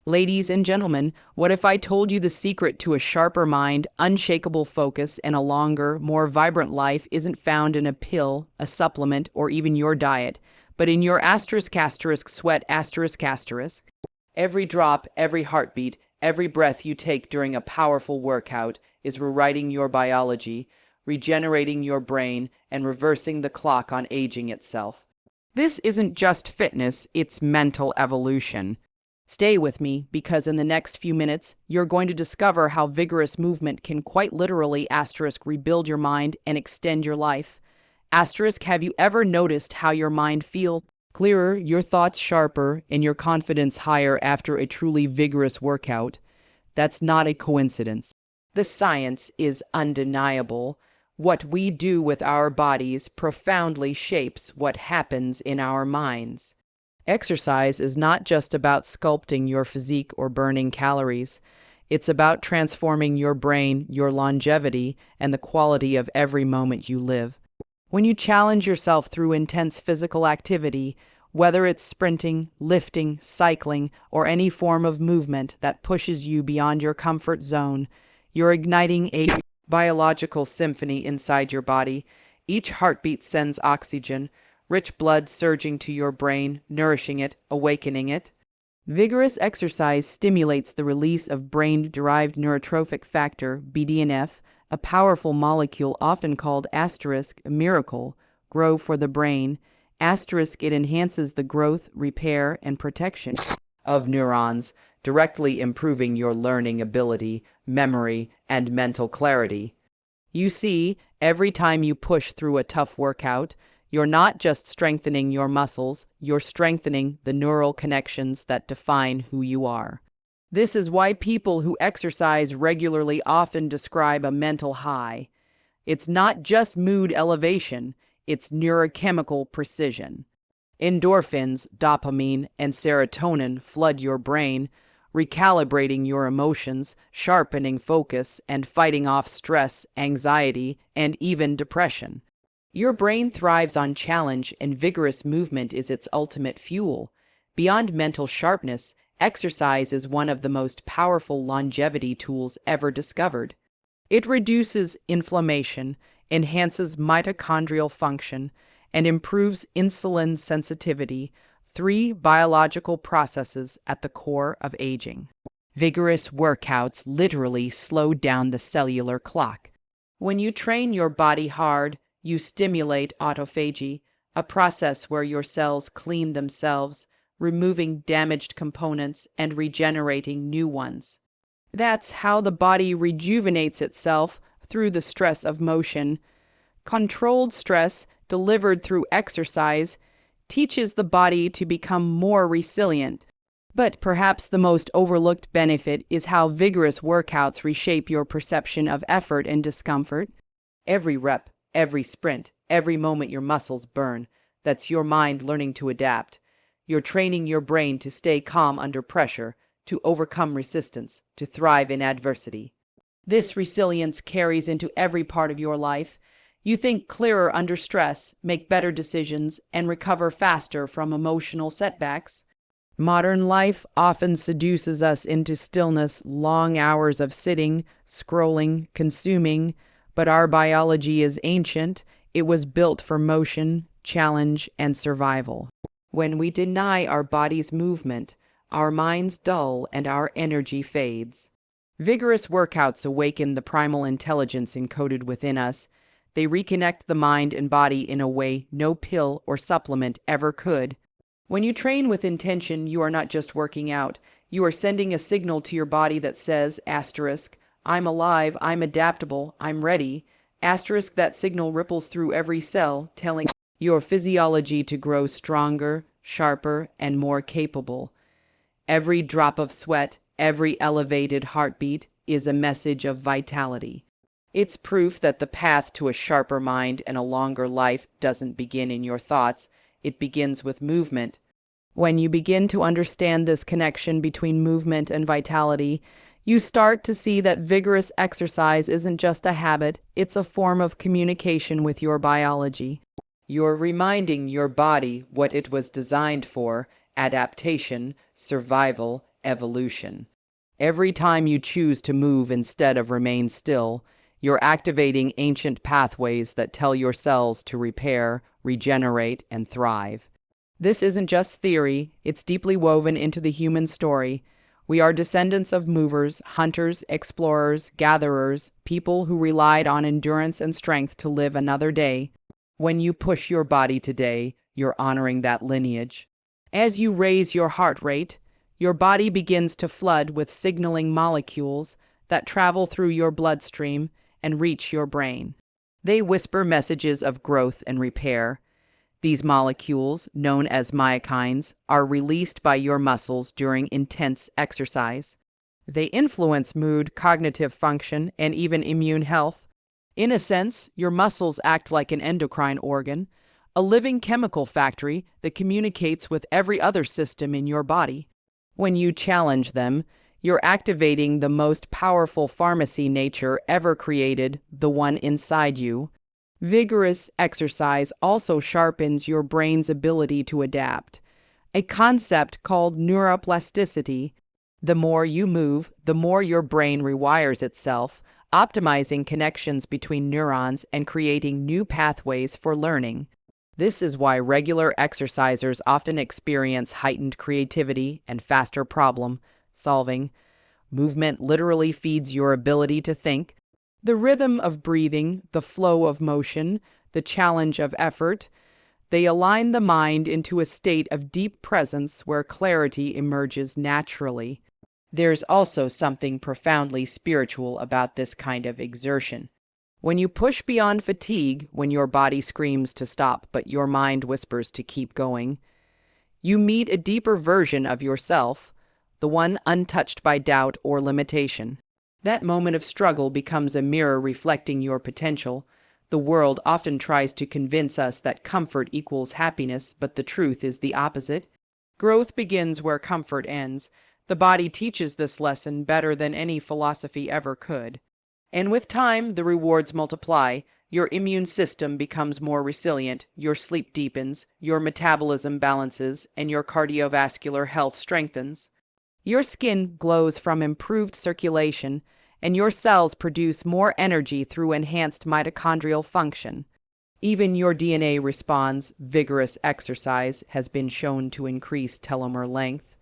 Ladies and gentlemen, what if I told you the secret to a sharper mind, unshakable focus, and a longer, more vibrant life isn't found in a pill, a supplement, or even your diet, but in your sweat asterisk. Every drop, every heartbeat, every breath you take during a powerful workout is rewriting your biology, regenerating your brain, and reversing the clock on aging itself. This isn't just fitness, it's mental evolution. Stay with me because in the next few minutes, you're going to discover how vigorous movement can quite literally rebuild your mind and extend your life. Have you ever noticed how your mind feels clearer, your thoughts sharper, and your confidence higher after a truly vigorous workout? That's not a coincidence. The science is undeniable. What we do with our bodies profoundly shapes what happens in our minds. Exercise is not just about sculpting your physique or burning calories. It's about transforming your brain, your longevity, and the quality of every moment you live. When you challenge yourself through intense physical activity, whether it's sprinting, lifting, cycling, or any form of movement that pushes you beyond your comfort zone, you're igniting a biological symphony inside your body. Each heartbeat sends oxygen, rich blood surging to your brain, nourishing it, awakening it. Vigorous exercise stimulates the release of brain-derived neurotrophic factor, BDNF, a powerful molecule often called miracle, grow for the brain. It enhances the growth, repair, and protection of neurons, directly improving your learning ability, memory, and mental clarity. You see, every time you push through a tough workout, you're not just strengthening your muscles, you're strengthening the neural connections that define who you are. This is why people who exercise regularly often describe a mental high. It's not just mood elevation, it's neurochemical precision. Endorphins, dopamine, and serotonin flood your brain, recalibrating your emotions, sharpening focus, and fighting off stress, anxiety, and even depression. Your brain thrives on challenge, and vigorous movement is its ultimate fuel. Beyond mental sharpness, exercise is one of the most powerful longevity tools ever discovered. It reduces inflammation, enhances mitochondrial function, and improves insulin sensitivity, three biological processes at the core of aging. Vigorous workouts literally slow down the cellular clock. When you train your body hard, you stimulate autophagy, a process where your cells clean themselves, removing damaged components and regenerating new ones. That's how the body rejuvenates itself, through the stress of motion. Controlled stress, delivered through exercise, teaches the body to become more resilient. But perhaps the most overlooked benefit is how vigorous workouts reshape your perception of effort and discomfort. Every rep, every sprint, every moment your muscles burn, that's your mind learning to adapt. You're training your brain to stay calm under pressure, to overcome resistance, to thrive in adversity. This resilience carries into every part of your life. You think clearer under stress, make better decisions, and recover faster from emotional setbacks. Modern life often seduces us into stillness, long hours of sitting, scrolling, consuming, but our biology is ancient. It was built for motion, challenge, and survival. When we deny our body's movement, our minds dull and our energy fades. Vigorous workouts awaken the primal intelligence encoded within us. They reconnect the mind and body in a way no pill or supplement ever could. When you train with intention, you are not just working out. You are sending a signal to your body that says, I'm alive, I'm adaptable, I'm ready. That signal ripples through every cell, telling your physiology to grow stronger, sharper, and more capable. Every drop of sweat, every elevated heartbeat is a message of vitality. It's proof that the path to a sharper mind and a longer life doesn't begin in your thoughts, it begins with movement. When you begin to understand this connection between movement and vitality, you start to see that vigorous exercise isn't just a habit, it's a form of communication with your biology. You're reminding your body what it was designed for: adaptation, survival, evolution. Every time you choose to move instead of remain still, you're activating ancient pathways that tell your cells to repair, regenerate, and thrive. This isn't just theory, it's deeply woven into the human story. We are descendants of movers, hunters, explorers, gatherers, people who relied on endurance and strength to live another day. When you push your body today, you're honoring that lineage. As you raise your heart rate, your body begins to flood with signaling molecules that travel through your bloodstream and reach your brain. They whisper messages of growth and repair. These molecules, known as myokines, are released by your muscles during intense exercise. They influence mood, cognitive function, and even immune health. In a sense, your muscles act like an endocrine organ, a living chemical factory that communicates with every other system in your body. When you challenge them, you're activating the most powerful pharmacy nature ever created, the one inside you. Vigorous exercise also sharpens your brain's ability to adapt, a concept called neuroplasticity. The more you move, the more your brain rewires itself, optimizing connections between neurons and creating new pathways for learning. This is why regular exercisers often experience heightened creativity and faster problem solving. Movement literally feeds your ability to think. The rhythm of breathing, the flow of motion, the challenge of effort, they align the mind into a state of deep presence where clarity emerges naturally. There's also something profoundly spiritual about this kind of exertion. When you push beyond fatigue, when your body screams to stop but your mind whispers to keep going, you meet a deeper version of yourself, the one untouched by doubt or limitation. That moment of struggle becomes a mirror reflecting your potential. The world often tries to convince us that comfort equals happiness, but the truth is the opposite. Growth begins where comfort ends. The body teaches this lesson better than any philosophy ever could. And with time, the rewards multiply. Your immune system becomes more resilient, your sleep deepens, your metabolism balances, and your cardiovascular health strengthens. Your skin glows from improved circulation, and your cells produce more energy through enhanced mitochondrial function. Even your DNA responds. Vigorous exercise has been shown to increase telomere length,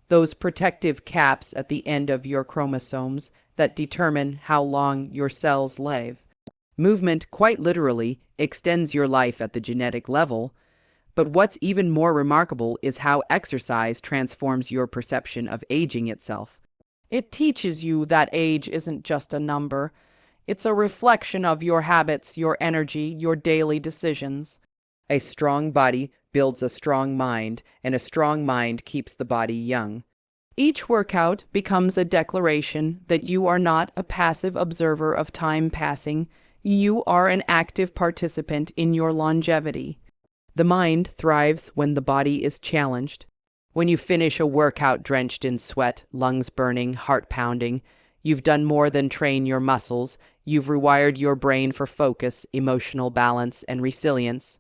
those protective caps at the end of your chromosomes that determine how long your cells live. Movement, quite literally, extends your life at the genetic level. But what's even more remarkable is how exercise transforms your perception of aging itself. It teaches you that age isn't just a number. It's a reflection of your habits, your energy, your daily decisions. A strong body builds a strong mind, and a strong mind keeps the body young. Each workout becomes a declaration that you are not a passive observer of time passing. You are an active participant in your longevity. The mind thrives when the body is challenged. When you finish a workout drenched in sweat, lungs burning, heart pounding, you've done more than train your muscles. You've rewired your brain for focus, emotional balance, and resilience.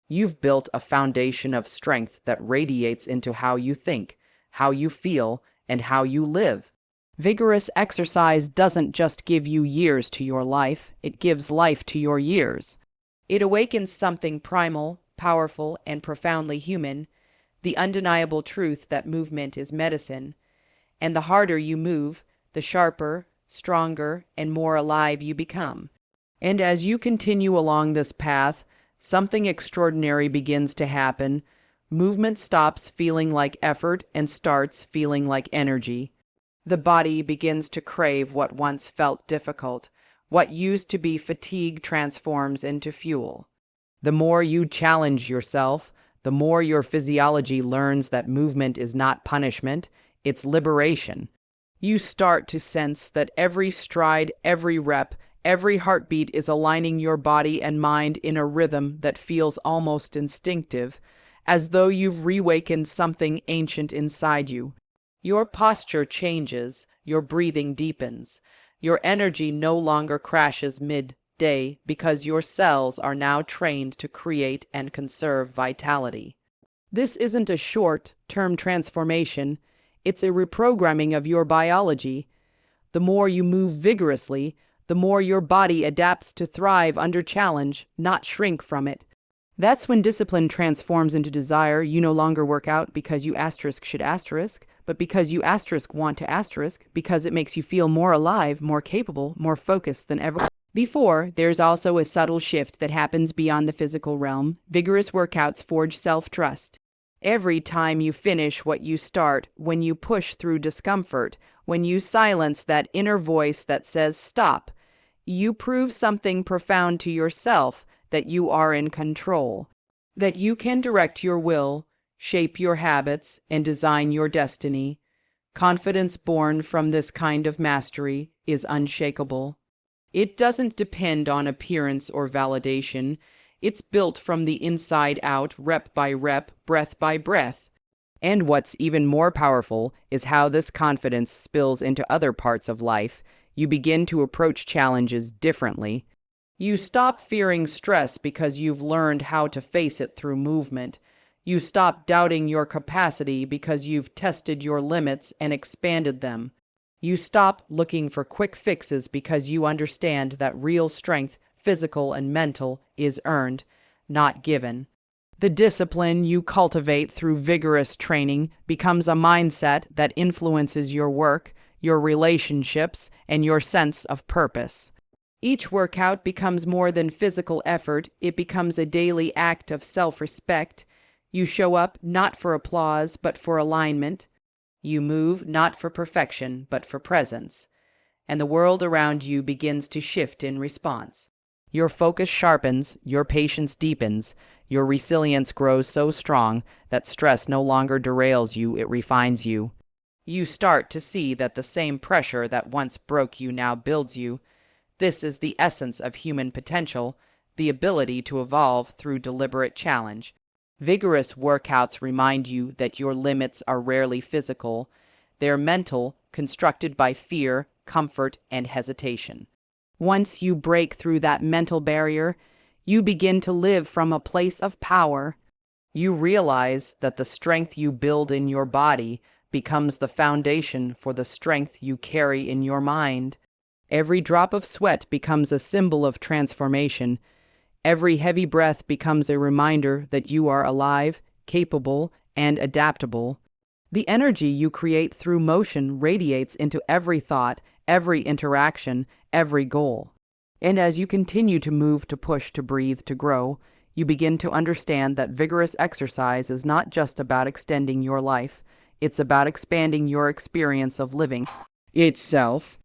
You've built a foundation of strength that radiates into how you think, how you feel, and how you live. Vigorous exercise doesn't just give you years to your life, it gives life to your years. It awakens something primal, powerful, and profoundly human, the undeniable truth that movement is medicine. And the harder you move, the sharper, stronger, and more alive you become. And as you continue along this path, something extraordinary begins to happen. Movement stops feeling like effort and starts feeling like energy. The body begins to crave what once felt difficult. What used to be fatigue transforms into fuel. The more you challenge yourself, the more your physiology learns that movement is not punishment, it's liberation. You start to sense that every stride, every rep, every heartbeat is aligning your body and mind in a rhythm that feels almost instinctive, as though you've reawakened something ancient inside you. Your posture changes, your breathing deepens, your energy no longer crashes mid-day because your cells are now trained to create and conserve vitality. This isn't a short-term transformation, It's a reprogramming of your biology. The more you move vigorously, the more your body adapts to thrive under challenge, not shrink from it. That's when discipline transforms into desire. You no longer work out because you should but because you want to because it makes you feel more alive, more capable, more focused than ever before. There's also a subtle shift that happens beyond the physical realm. Vigorous workouts forge self-trust. Every time you finish what you start, when you push through discomfort, when you silence that inner voice that says stop, you prove something profound to yourself, that you are in control, that you can direct your will, shape your habits, and design your destiny. Confidence born from this kind of mastery is unshakable. It doesn't depend on appearance or validation. It's built from the inside out, rep by rep, breath by breath. And what's even more powerful is how this confidence spills into other parts of life. You begin to approach challenges differently. You stop fearing stress because you've learned how to face it through movement. You stop doubting your capacity because you've tested your limits and expanded them. You stop looking for quick fixes because you understand that real strength, physical and mental, is earned, not given. The discipline you cultivate through vigorous training becomes a mindset that influences your work, your relationships, and your sense of purpose. Each workout becomes more than physical effort. It becomes a daily act of self-respect. You show up not for applause, but for alignment. You move not for perfection, but for presence. And the world around you begins to shift in response. Your focus sharpens, your patience deepens, your resilience grows so strong that stress no longer derails you, it refines you. You start to see that the same pressure that once broke you now builds you. This is the essence of human potential, the ability to evolve through deliberate challenge. Vigorous workouts remind you that your limits are rarely physical. They're mental, constructed by fear, comfort, and hesitation. Once you break through that mental barrier, you begin to live from a place of power. You realize that the strength you build in your body becomes the foundation for the strength you carry in your mind. Every drop of sweat becomes a symbol of transformation. Every heavy breath becomes a reminder that you are alive, capable, and adaptable. The energy you create through motion radiates into every thought, every interaction, every goal. And as you continue to move, to push, to breathe, to grow, you begin to understand that vigorous exercise is not just about extending your life. It's about expanding your experience of living itself.